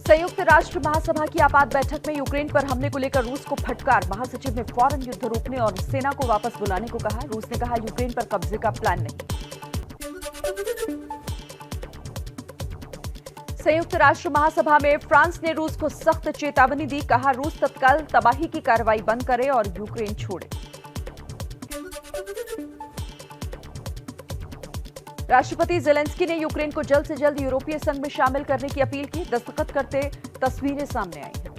संयुक्त राष्ट्र महासभा की आपात बैठक में यूक्रेन पर हमले को लेकर रूस को फटकार। महासचिव ने फौरन युद्ध रोकने और सेना को वापस बुलाने को कहा। रूस ने कहा यूक्रेन पर कब्जे का प्लान नहीं। संयुक्त राष्ट्र महासभा में फ्रांस ने रूस को सख्त चेतावनी दी। कहा रूस तत्काल तबाही की कार्रवाई बंद करे और यूक्रेन छोड़े। राष्ट्रपति जेलेंस्की ने यूक्रेन को जल्द से जल्द यूरोपीय संघ में शामिल करने की अपील की। दस्तखत करते तस्वीरें सामने आई हैं।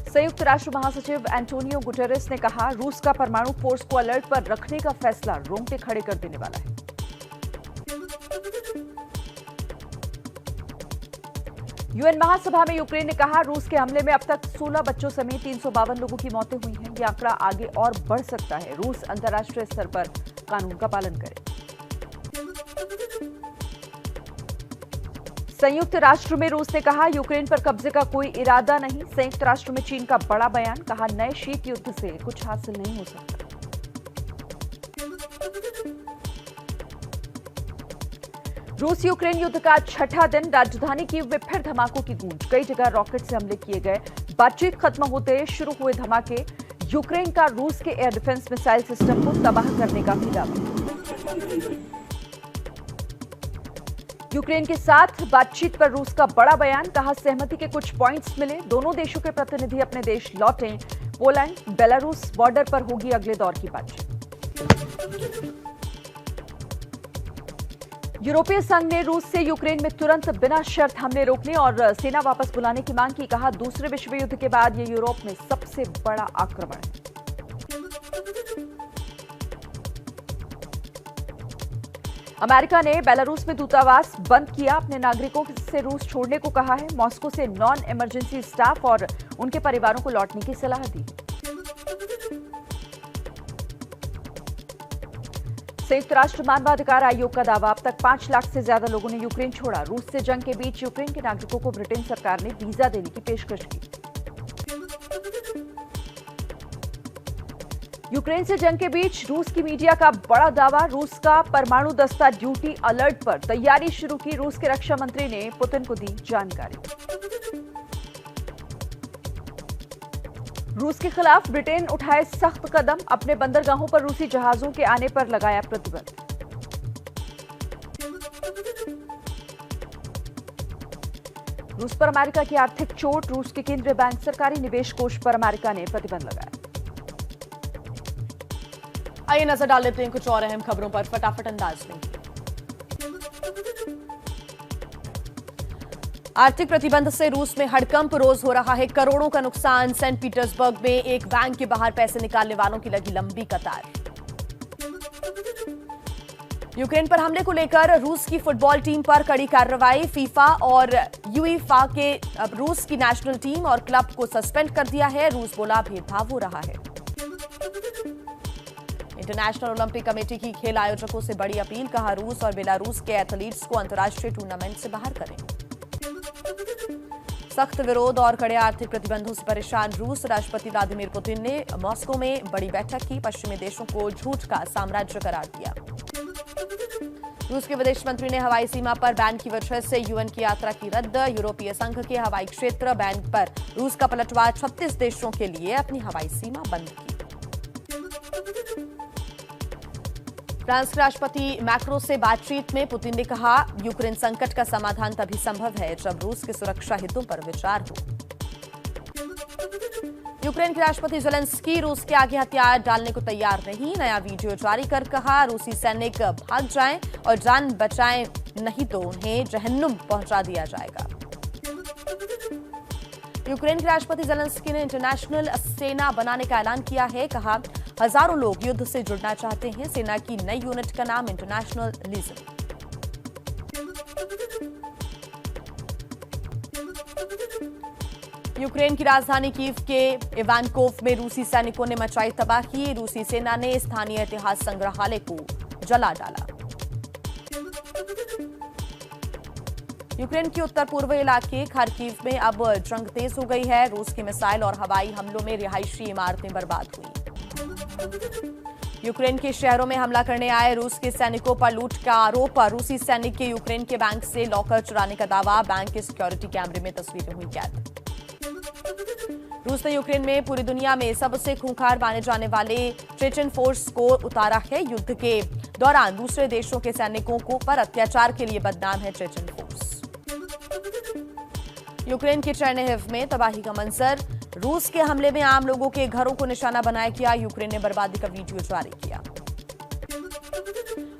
संयुक्त राष्ट्र महासचिव एंटोनियो गुटेरेस ने कहा रूस का परमाणु फोर्स को अलर्ट पर रखने का फैसला रोंगटे खड़े कर देने वाला है। यूएन महासभा में यूक्रेन ने कहा रूस के हमले में अब तक 16 बच्चों समेत 352 लोगों की मौतें हुई हैं। यह आंकड़ा आगे और बढ़ सकता है। रूस अंतर्राष्ट्रीय स्तर पर कानून का पालन करे। संयुक्त राष्ट्र में रूस ने कहा यूक्रेन पर कब्जे का कोई इरादा नहीं। संयुक्त राष्ट्र में चीन का बड़ा बयान। कहा नए शीत युद्ध से कुछ हासिल नहीं हो सकता। रूस यूक्रेन युद्ध का छठा दिन। राजधानी कीव में फिर धमाकों की गूंज। कई जगह रॉकेट से हमले किए गए। बातचीत खत्म होते शुरू हुए धमाके। यूक्रेन का रूस के एयर डिफेंस मिसाइल सिस्टम को तबाह करने का भी दावा। यूक्रेन के साथ बातचीत पर रूस का बड़ा बयान। कहा सहमति के कुछ पॉइंट्स मिले। दोनों देशों के प्रतिनिधि अपने देश लौटें। पोलैंड बेलारूस बॉर्डर पर होगी अगले दौर की बातचीत। यूरोपीय संघ ने रूस से यूक्रेन में तुरंत बिना शर्त हमले रोकने और सेना वापस बुलाने की मांग की। कहा दूसरे विश्व युद्ध के बाद यह यूरोप में सबसे बड़ा आक्रमण है। अमेरिका ने बेलारूस में दूतावास बंद किया। अपने नागरिकों से रूस छोड़ने को कहा है। मॉस्को से नॉन इमरजेंसी स्टाफ और उनके परिवारों को लौटने की सलाह दी। संयुक्त राष्ट्र मानवाधिकार आयोग का दावा। अब तक 5 लाख से ज्यादा लोगों ने यूक्रेन छोड़ा। रूस से जंग के बीच यूक्रेन के नागरिकों को ब्रिटेन सरकार ने वीजा देने की पेशकश की। यूक्रेन से जंग के बीच रूस की मीडिया का बड़ा दावा। रूस का परमाणु दस्ता ड्यूटी अलर्ट पर। तैयारी शुरू की। रूस के रक्षा मंत्री ने पुतिन को दी जानकारी। रूस के खिलाफ ब्रिटेन उठाए सख्त कदम। अपने बंदरगाहों पर रूसी जहाजों के आने पर लगाया प्रतिबंध। रूस पर अमेरिका की आर्थिक चोट। रूस के केंद्रीय बैंक सरकारी निवेश कोष पर अमेरिका ने प्रतिबंध लगाया। आइए नजर डाल लेते हैं कुछ और अहम खबरों पर फटाफट अंदाज में। आर्थिक प्रतिबंध से रूस में हड़कंप रोज हो रहा है। करोड़ों का नुकसान। सेंट पीटर्सबर्ग में एक बैंक के बाहर पैसे निकालने वालों की लगी लंबी कतार। यूक्रेन पर हमले को लेकर रूस की फुटबॉल टीम पर कड़ी कार्रवाई। फीफा और यूईफा के अब रूस की नेशनल टीम और क्लब को सस्पेंड कर दिया है। रूस बोला भेदभाव हो रहा है। इंटरनेशनल ओलंपिक कमेटी की खेल आयोजकों से बड़ी अपील। कहा रूस और बेलारूस के एथलीट्स को अंतर्राष्ट्रीय टूर्नामेंट से बाहर करें। सख्त विरोध और कड़े आर्थिक प्रतिबंधों से परेशान रूस। राष्ट्रपति व्लादिमीर पुतिन ने मॉस्को में बड़ी बैठक की। पश्चिमी देशों को झूठ का साम्राज्य करार दिया। रूस के विदेश मंत्री ने हवाई सीमा पर बैन की वजह से यूएन की यात्रा की रद्द। यूरोपीय संघ के हवाई क्षेत्र बैन पर रूस का पलटवार। 36 देशों के लिए अपनी हवाई सीमा बंद की। फ्रांस के राष्ट्रपति मैक्रो से बातचीत में पुतिन ने कहा यूक्रेन संकट का समाधान तभी संभव है जब रूस के सुरक्षा हितों पर विचार हो। यूक्रेन के राष्ट्रपति जेलेंस्की रूस के आगे हथियार डालने को तैयार नहीं। नया वीडियो जारी कर कहा रूसी सैनिक भाग जाएं और जान बचाएं, नहीं तो उन्हें जहन्नुम पहुंचा दिया जाएगा। यूक्रेन के राष्ट्रपति जेलेंस्की ने इंटरनेशनल सेना बनाने का ऐलान किया है। कहा हजारों लोग युद्ध से जुड़ना चाहते हैं। सेना की नई यूनिट का नाम इंटरनेशनल लीजन। यूक्रेन की राजधानी कीव के इवानकोव में रूसी सैनिकों ने मचाई तबाही। रूसी सेना ने स्थानीय इतिहास संग्रहालय को जला डाला। यूक्रेन के उत्तर पूर्वी इलाके खार्किव में अब जंग तेज हो गई है। रूस के मिसाइल और हवाई हमलों में रिहायशी इमारतें बर्बाद हुई। यूक्रेन के शहरों में हमला करने आए रूस के सैनिकों पर लूट का आरोप। रूसी सैनिक के यूक्रेन के बैंक से लॉकर चुराने का दावा। बैंक के सिक्योरिटी कैमरे में तस्वीरें हुई कैद। रूस ने यूक्रेन में पूरी दुनिया में सबसे खूंखार माने जाने वाले चेचन फोर्स को उतारा है। युद्ध के दौरान दूसरे देशों के सैनिकों को पर अत्याचार के लिए बदनाम है चेचन फोर्स। यूक्रेन के चेर्निहिव में तबाही का मंजर। रूस के हमले में आम लोगों के घरों को निशाना बनाया गया। यूक्रेन ने बर्बादी का वीडियो जारी किया।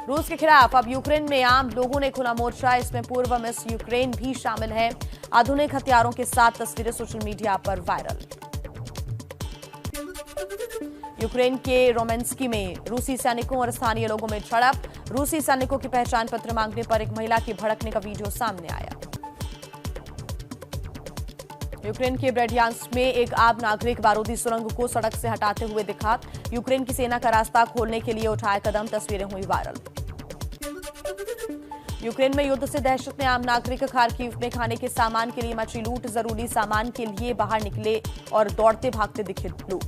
रूस के खिलाफ अब यूक्रेन में आम लोगों ने खुला मोर्चा। इसमें पूर्व मिस यूक्रेन भी शामिल है। आधुनिक हथियारों के साथ तस्वीरें सोशल मीडिया पर वायरल। यूक्रेन के रोमेंस्की में रूसी सैनिकों और स्थानीय लोगों में झड़प। रूसी सैनिकों की पहचान पत्र मांगने पर एक महिला की भड़कने का वीडियो सामने आया। यूक्रेन के ब्रेडियांस्क में एक आम नागरिक बारूदी सुरंग को सड़क से हटाते हुए दिखा। यूक्रेन की सेना का रास्ता खोलने के लिए उठाए कदम। तस्वीरें हुई वायरल। यूक्रेन में युद्ध से दहशत में आम नागरिक। खार्किव में खाने के सामान के लिए मची लूट। जरूरी सामान के लिए बाहर निकले और दौड़ते भागते दिखे लोग।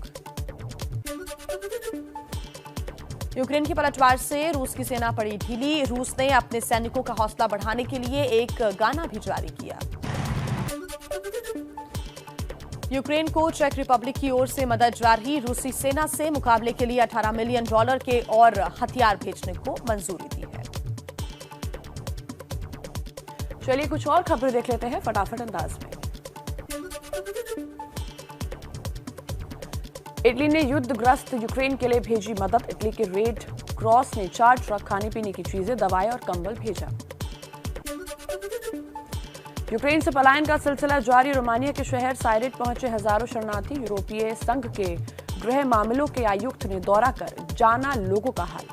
यूक्रेन के पलटवार से रूस की सेना पड़ी ढीली। रूस ने अपने सैनिकों का हौसला बढ़ाने के लिए एक गाना भी जारी किया। यूक्रेन को चेक रिपब्लिक की ओर से मदद जारी। रूसी सेना से मुकाबले के लिए $18 मिलियन के और हथियार भेजने को मंजूरी दी है। चलिए कुछ और खबरें देख लेते हैं फटाफट अंदाज में। इटली ने युद्धग्रस्त यूक्रेन के लिए भेजी मदद। इटली के रेड क्रॉस ने 4 ट्रक खाने पीने की चीजें, दवाएं और कंबल भेजा। यूक्रेन से पलायन का सिलसिला जारी। रोमानिया के शहर साइरेट पहुंचे हजारों शरणार्थी। यूरोपीय संघ के गृह मामलों के आयुक्त ने दौरा कर जाना लोगों का हाल।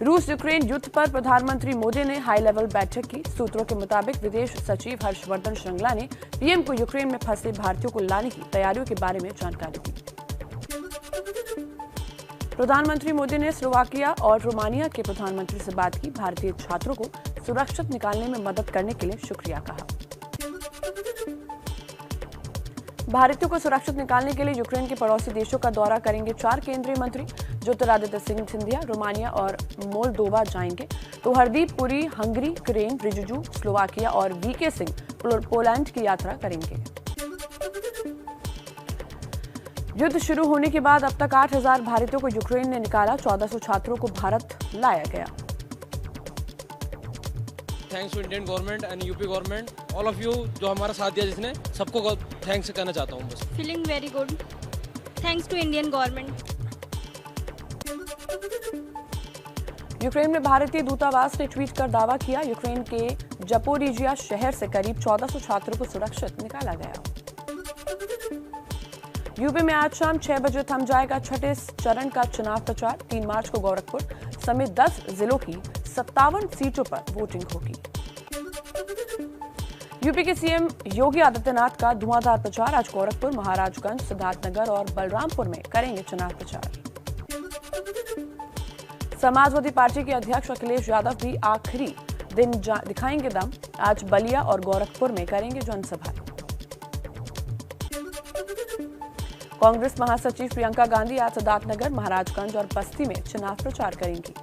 रूस यूक्रेन युद्ध पर प्रधानमंत्री मोदी ने हाई लेवल बैठक की। सूत्रों के मुताबिक विदेश सचिव हर्षवर्धन श्रृंगला ने पीएम को यूक्रेन में फंसे भारतीयों को लाने की तैयारियों के बारे में जानकारी दी। प्रधानमंत्री मोदी ने स्लोवाकिया और रोमानिया के प्रधानमंत्री से बात की। भारतीय छात्रों को सुरक्षित निकालने में मदद करने के लिए शुक्रिया कहा। भारतीयों को सुरक्षित निकालने के लिए यूक्रेन के पड़ोसी देशों का दौरा करेंगे 4 केंद्रीय मंत्री। ज्योतिरादित्य सिंधिया रोमानिया और मोल्दोवा जाएंगे, तो हरदीप पुरी हंगरी, किरेन रिजिजू स्लोवाकिया और वीके सिंह पोलैंड की यात्रा करेंगे। युद्ध शुरू होने के बाद अब तक 8,000 भारतीयों को यूक्रेन ने निकाला। 1400 छात्रों को भारत लाया गया। Thanks to Indian government and UP government, all of you जो हमारा साथ दिया, जिसने सबको थैंक्स कहना चाहता हूँ बस। Feeling very good, thanks to Indian government. Ukraine में भारतीय दूतावास ने ट्वीट कर दावा किया, यूक्रेन के जपोरिजिया शहर से करीब 1400 छात्रों को सुरक्षित निकाला गया। यूपी में आज शाम 6 बजे थम जाएगा छठे चरण का चुनाव प्रचार। 3 मार्च को गोरखपुर समेत 10 जिलों की 57 सीटों पर वोटिंग होगी। यूपी के सीएम योगी आदित्यनाथ का धुआंधार प्रचार। आज गोरखपुर, महाराजगंज, सिद्धार्थनगर और बलरामपुर में करेंगे चुनाव प्रचार। समाजवादी पार्टी के अध्यक्ष अखिलेश यादव भी आखिरी दिन दिखाएंगे दम। आज बलिया और गोरखपुर में करेंगे जनसभा। कांग्रेस महासचिव प्रियंका गांधी आज सिद्धार्थनगर, महाराजगंज और बस्ती में चुनाव प्रचार करेंगी।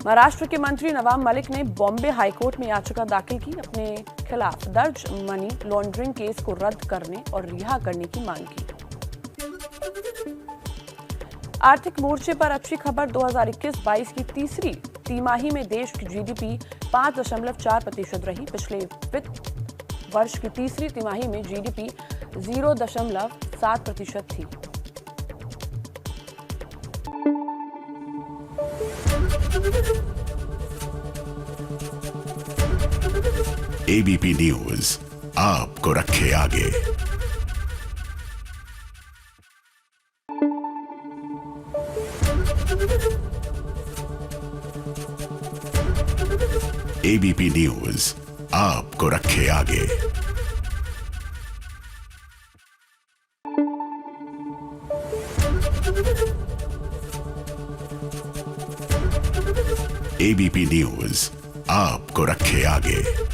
महाराष्ट्र के मंत्री नवाब मलिक ने बॉम्बे हाईकोर्ट में याचिका दाखिल की। अपने खिलाफ दर्ज मनी लॉन्ड्रिंग केस को रद्द करने और रिहा करने की मांग की। आर्थिक मोर्चे पर अच्छी खबर। 2021-22 की तीसरी तिमाही में देश की जीडीपी 5.4% रही। पिछले वित्त वर्ष की तीसरी तिमाही में जीडीपी 0.7% थी। एबीपी न्यूज आपको रखे आगे। एबीपी न्यूज आपको रखे आगे। एबीपी न्यूज आपको रखे आगे।